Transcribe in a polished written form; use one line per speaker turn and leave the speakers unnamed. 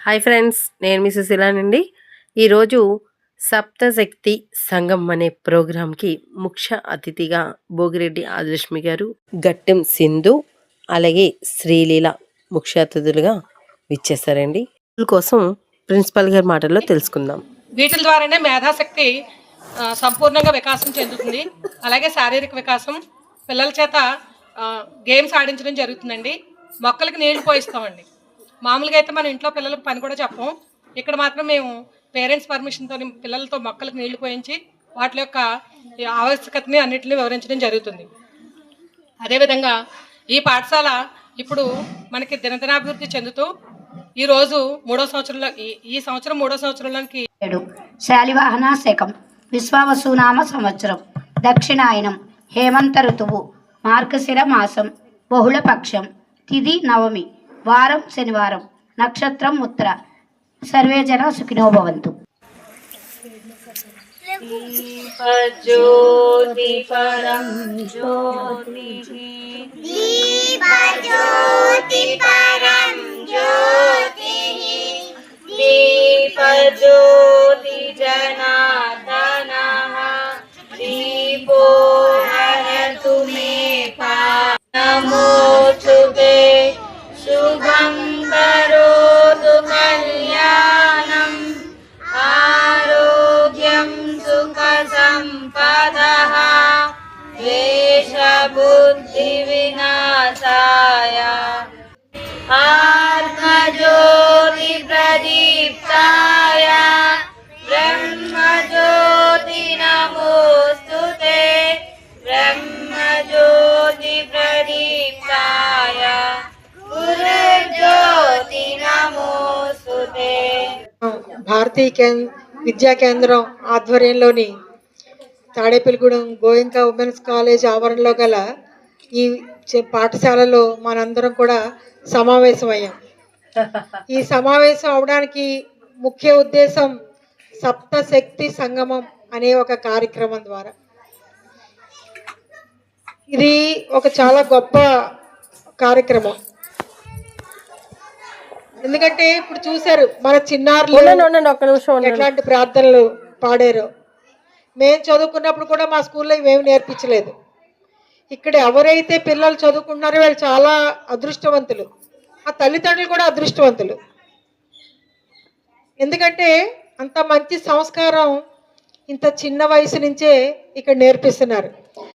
Hi friends, నేను మీ సుశీలానండి. ఈరోజు సప్తశక్తి సంఘం అనే ప్రోగ్రాంకి ముఖ్య అతిథిగా భోగిరెడ్డి ఆదిలక్ష్మి గారు, గట్టెం సింధు, అలాగే శ్రీలీల ముఖ్య అతిథులుగా విచ్చేస్తారండి. కోసం ప్రిన్సిపల్ గారి మాటల్లో తెలుసుకుందాం.
వీటి ద్వారానే మేధాశక్తి సంపూర్ణంగా వికాసం చెందుతుంది. అలాగే శారీరక వికాసం, పిల్లల చేత గేమ్స్ ఆడించడం జరుగుతుందండి. మొక్కలకి నీళ్లు పోయిస్తామండి. మామూలుగా అయితే మన ఇంట్లో పిల్లలకు పని కూడా చెప్పం. ఇక్కడ మాత్రం మేము పేరెంట్స్ పర్మిషన్తో పిల్లలతో మొక్కలకు నీళ్లు పోయించి వాటి యొక్క ఆవశ్యకతని అన్నింటినీ వివరించడం జరుగుతుంది. అదేవిధంగా ఈ పాఠశాల ఇప్పుడు మనకి దినదినాభివృద్ధి చెందుతూ ఈరోజు ఈ సంవత్సరం మూడో సంవత్సరంలోకి
శాలివాహన శకం విశ్వావసునామ సంవత్సరం దక్షిణాయనం హేమంత ఋతువు మార్గశిర మాసం బహుళపక్షం తిథి నవమి వారం శనివారం నక్షత్రం ఉత్తర సర్వే జన సుఖినో భవంతు.
దీపజ్యోతి పరం జ్యోతి దీపజ్యోతి పరం జ్యోతి దీపజ్యోతి జనార్దనః దీపో హరతు మే నమోస్తుతే శుభం కరోతు కళ్యాణం ఆరోగ్యం సుఖ సంపదః ద్వేష బుద్ధి వినాశాయ ఆత్మజ్యోతి ప్రదీప్తాయ బ్రహ్మజ్యోతి నమోస్తుతే బ్రహ్మజ్యోతి ప్రదీప్తాయ గురుజ్యోతి నమోస్తుతే.
భారతీయ విద్యా కేంద్రం ఆధ్వర్యంలోని తాడేపల్లిగూడెం గోయంకా ఉమెన్స్ కాలేజ్ ఆవరణలో గల ఈ పాఠశాలలో మనందరం కూడా సమావేశమయ్యాం. ఈ సమావేశం అవడానికి ముఖ్య ఉద్దేశం సప్తశక్తి సంగమం అనే ఒక కార్యక్రమం ద్వారా. ఇది ఒక చాలా గొప్ప కార్యక్రమం. ఎందుకంటే ఇప్పుడు చూసారు మన చిన్నారులు ఎట్లాంటి ప్రార్థనలు పాడారు. మేము చదువుకున్నప్పుడు కూడా మా స్కూల్లో ఇవేమి నేర్పించలేదు. ఇక్కడ ఎవరైతే పిల్లలు చదువుకుంటున్నారో వాళ్ళు చాలా అదృష్టవంతులు. ఆ తల్లిదండ్రులు కూడా అదృష్టవంతులు. ఎందుకంటే అంత మంచి సంస్కారం ఇంత చిన్న వయసు నుంచే ఇక్కడ నేర్పిస్తున్నారు.